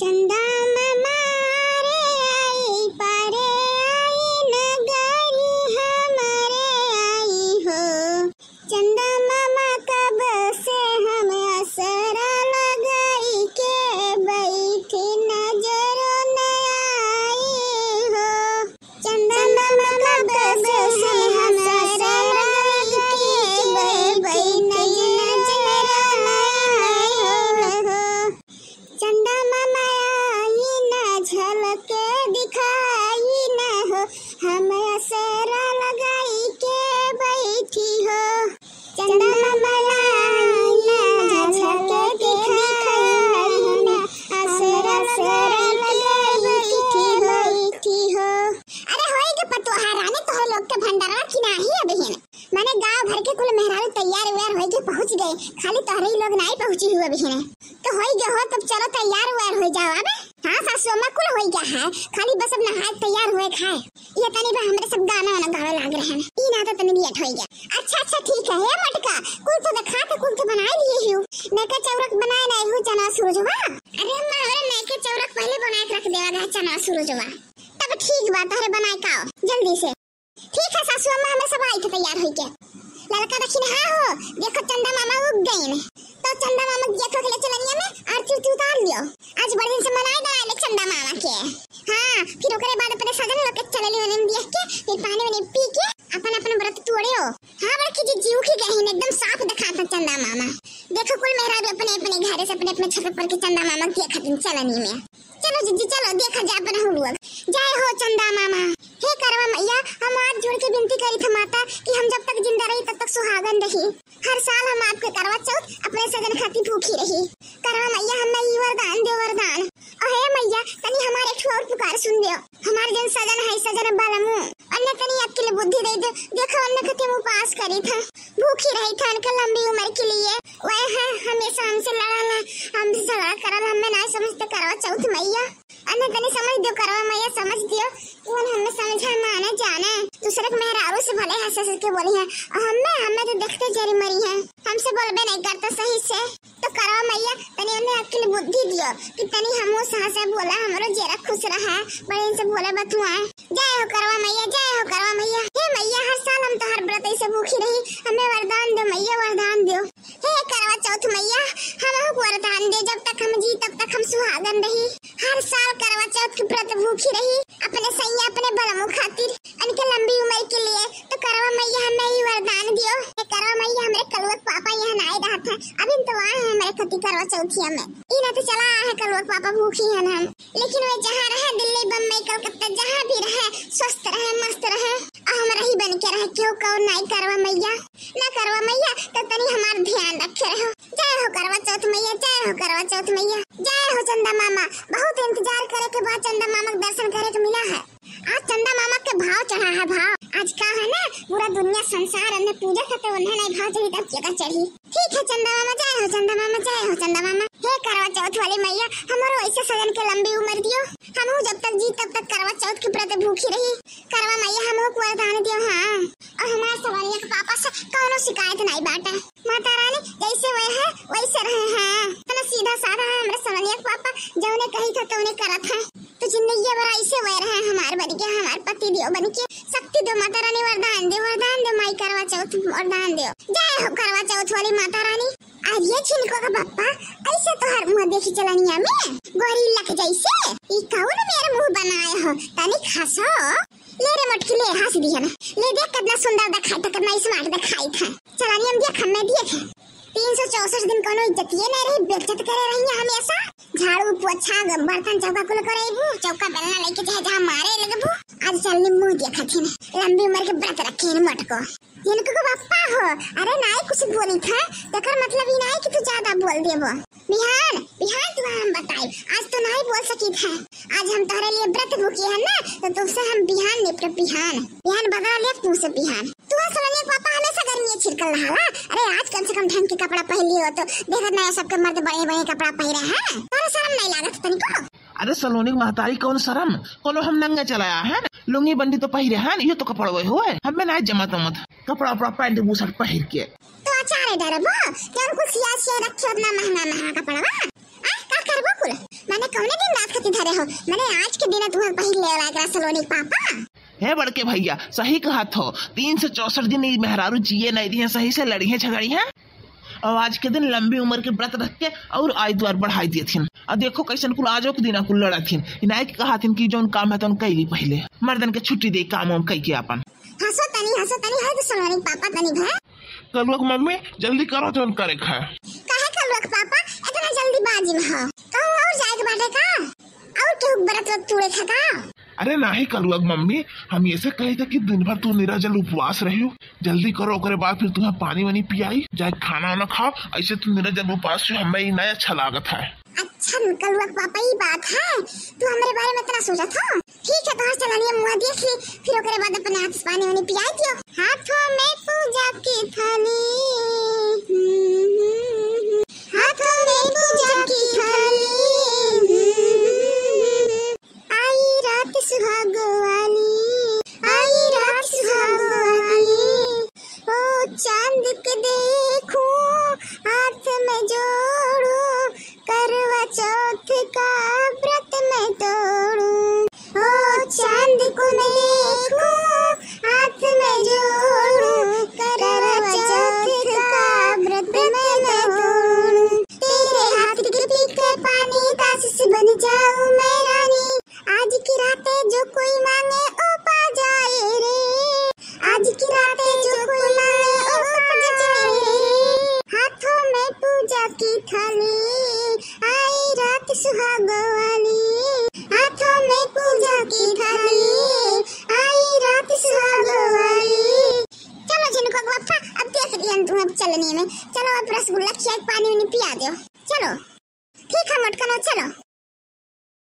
चंदा मामा रे आई पारे आई नगरी हमारे आई हो। चंदा मामा कब से हम असरा लगाई के बैठी नजरों न आई हो। चंदा मामा कब से हम असरा लगाई के बैठी नजरों न आई हो। चंदा मामा आई न झलके दिखाई न हो, हम असरा लगाई के बैठी हो। चंदा मामा आई न झलके दिखाई न, असरा लगाई बैठी हो। अरे होई के पतोहा रानी तोहरे लोग के भंडारा की नाही है बहन। माने गांव भर के कुल मेहरारू तैयार व्यार होई के पहुंच गए, खाली तोहरे ही लोग नहीं पहुंची हुए बहन। तो होई गए हो तब चलो तैयार व्यार हो जाओ। अबे हाँ सासू अम्मा कुल होई गया है, खाली बस अब नहाए तैयार हुए खाए। ये तनी बा हमरे सब गाना वाना गावे लाग रहे हैं, ई ना तो तनी लेट हो गया। अच्छा ठीक है ये मटका कुल तो दिखा तो कुल तो बनाए लिए हूं। नेके चौरक बनाए नहीं हूं चना सूरजवा। अरे अम्मा हमरे नेके चौरक पहले बनाए के रख देवा गया चना सूरजवा। तब ठीक बात है बनाए काओ जल्दी से। ठीक है सासू अम्मा हमें सब आई थे तैयार होई के। लड़का दक्षिण हाँ हो देखो चंदा मामा उग गए ने, तो चंदा मामा देखो के ले चलनिया में आरती उतार लियो। आज बड़े दिन से मनाए गए चंदा मामा के। हाँ फिर ओकरे बाद अपने सजन लोग के चलली ओने देख के फिर पानी में पी के अपन अपन व्रत तोड़ियो। हाँ बड़की जी जीव की गहन एकदम साफ दिखाता चंदा मामा। देखो कुल मेहरारू अपने अपने घर से अपने अपने छत पर के चंदा मामा देखत चलनी में। चलो जीजी चलो देखा जा अपन हम लोग। जय हो चंदा मामा। हे करवा मैया हम आज जोड़ के विनती करी थे माता कि हम जब तक जिंदा रही तब तक सुहागन रही। हर साल हम आपके करवा चौथ अपने सजन खाती भूखी रही। करवा मैया हमें ये वरदान दो वरदान। अहे मैया तनी हमारे एक और पुकार सुन दियो। हमारे जन सजन है सजन बालमु अन्य तनी अकेले बुद्धि दे दो। देखो अन्य खते उपास करी था भूखी रही था उनका लंबी उम्र के लिए। वह है हमेशा हमसे लड़ाना हमसे झगड़ा करल हमें ना समझते करवा चौथ मैया। अन्य तनी समझ दो करवा मैया समझ दियो। कौन हमें समझा माना जाना दूसरे के मेहरारू से भले हंस हंस के बोली है हमें तो देखते जरी मरी है हमसे बोलबे नहीं करता सही से। तो करवा मैया तनी उन्हें अकेले बुद्धि दियो कि तनी हमो साहस से बोला हमरो जेरा खुश रहा बड़े से बोले बतुआ। जय हो करवा मैया जय हो करवा मैया। हे मैया हर साल हम तो हर व्रत ऐसे भूखी रही हमें वरदान दो मैया वरदान दो। हे करवा चौथ मैया हम वरदान दे जब तक हम जी तब तक हम सुहागन रही। हर साल करवा चौथ के व्रत भूखी रही अपने सैया अपने बलमु खातिर उनके लंबी उम्र के लिए। तो करवा मैया हमें ही वरदान दियो। करवा मैया हमारे कलवक पापा यहाँ नहीं रहा था अभी तो वहाँ है हमारे खती करवा चौथिया में। इना तो चला है कलवक पापा भूखी है हम, लेकिन वे जहाँ रहे दिल्ली बम्बई कलकत्ता जहाँ भी रहे स्वस्थ रहे मस्त रहे हम रही बन के रहे क्यों कहो नहीं करवा मैया ना करवा मैया तो तनी हमारा ध्यान रखे रहो। जय हो करवा चौथ मैया जय हो करवा चौथ मैया। जय हो चंदा मामा। बहुत इंतजार करे के बाद चंदा मामा के दर्शन करे के मिला है। आज चंदा मामा के भाव चढ़ा है भाव आज का है ना पूरा दुनिया संसार अन्य पूजा करते उन्हें नहीं भाव चढ़ी तब क्या चढ़ी। ठीक है चंदा मामा जय हो चंदा मामा जय हो चंदा मामा। हे करवा चौथ वाली मैया हमारो ऐसे सजन के लंबी उम्र दियो हम जब तक जी तब तक करवा चौथ के व्रत भूखी रही। करवा मैया हमको वरदान दियो। हाँ और हमारे सवालिया के पापा से कौनो शिकायत नहीं बाटा माता रानी जैसे वे है वैसे रहे हैं तो सीधा साधा है हमारे सवालिया के पापा जो उन्हें कही था तो उन्हें करत है। तो जिंदगी भर ऐसे वे रहे हमारे बन के हमारे पति दियो बन के शक्ति दो माता रानी वरदान दो माई करवा चौथ वरदान दो। जय हो करवा चौथ वाली माता रानी। आज ये छिलको का पप्पा ऐसे तो हर मुंह देखी चलनिया में गोरिल्ला के जैसे ई कौन मेरे मुंह बनाए हो तनी खासो ले रे मटकी ले हंस दिया ना ले देख कितना सुंदर दिखाई था कितना स्मार्ट दिखाई था। चलनिया में देख हमें देख 364 दिन कोनो इज्जत ये नहीं रही बेइज्जत करे रही हमेशा। झाड़ू पोछा बर्तन चौका कुल करेबू चौका बेलना लेके चाहे जहाँ मारे लगबू। आज चलनी मुंह देखा थे लंबी उम्र के व्रत रखे मटको इनको को बापा हो। अरे नाई कुछ बोली था तेकर मतलब ही नहीं कि तू ज्यादा बोल देबो। बिहान बिहान तू हम बताई आज तो नहीं बोल सकी था। आज हम तोहरे लिए व्रत भूखी है ना तो तुमसे हम बिहान ले बिहान बिहान बदला ले तू से बिहान। तू समझ पापा हमेशा गर्मी छिड़कल रहा। अरे आज कम से कम ढंग के कपड़ा पहन लियो तो देखत ना सबके मर्द बड़े बड़े कपड़ा पहने हैं तोरा शर्म नहीं लागत तनिको। अरे सलोनी महतारी कौन शर्म कोनो हम नंगा चलाया है लुंगी बंडी तो पहिरे है ये तो कपड़ा हुए हुए हमें ना जमा मत कपड़ा उपड़ा पैंट बुशर्ट पहन के। तो अच्छा रे डरबो क्या कुछ सिया रखे उतना महंगा महंगा कपड़ा का करबो कुल माने कौने दिन रात खातिर धरे हो माने आज के दिन तुम्हार पहिल ले एकरा सलोनी पापा हे बड़के भैया सही कहा थो 364 दिन ई मेहरारू जिए नहीं दी है सही से लड़ी है झगड़ी है और आज के दिन लंबी उम्र के व्रत रख के और आयु द्वार बढ़ाई दिए थीन और देखो कैसन कुल आजो के दिन कुल लड़ा थीन इनाय के कहा थीन कि जोन काम है तो कैली पहले मर्दन के छुट्टी दे काम हम कई के अपन हंसो तनी है तो सलोनी पापा तनी भा कल मम्मी जल्दी करो तो करे खा काहे कल पापा इतना जल्दी बाजी में हो कहूं और जाए के बाटे का और केहू व्रत तोड़े खा अरे नहीं कलुआ मम्मी हम ऐसे कहे थे कि दिन भर तू निराजल उपवास रही जल्दी करो ओकरे बाद फिर तुम्हें पानी वानी पियाई जाए खाना वाना खाओ ऐसे तुम निराजल उपवास से हमें नया अच्छा लागत है अच्छा कलुआ पापा ये बात है तू हमारे बारे में इतना सोचा था ठीक है तो चलनिए मुंह देख ली फिर ओकरे बाद अपने हाथ से पानी वानी पियाई दियो हाथों में पूजा की थाली हाथों में पूजा की थाली सुहाग वाली ओ चांद के देखो हाथ में जोड़ो करवा चौथ का व्रत में तोड़ू ओ चांद को देखो हाथ में जोड़ो करवा चौथ का व्रत में तोड़ू तेरे हाथ के पीके पानी तास से बन जाऊं मैं रानी आज की रातें जो कोई मांगे ओ पा जाए रे आज की रातें जो कोई मांगे ओ पा जाए रे हाथों में पूजा की थाली आई रात सुहाग वाली हाथों में पूजा की थाली आई रात सुहाग वाली चलो जिनको बापा अब देख रही हम तुम्हें चलने में चलो अब रसगुल्ला खिया पानी वानी पिया दो चलो ठीक है मटकनो चलो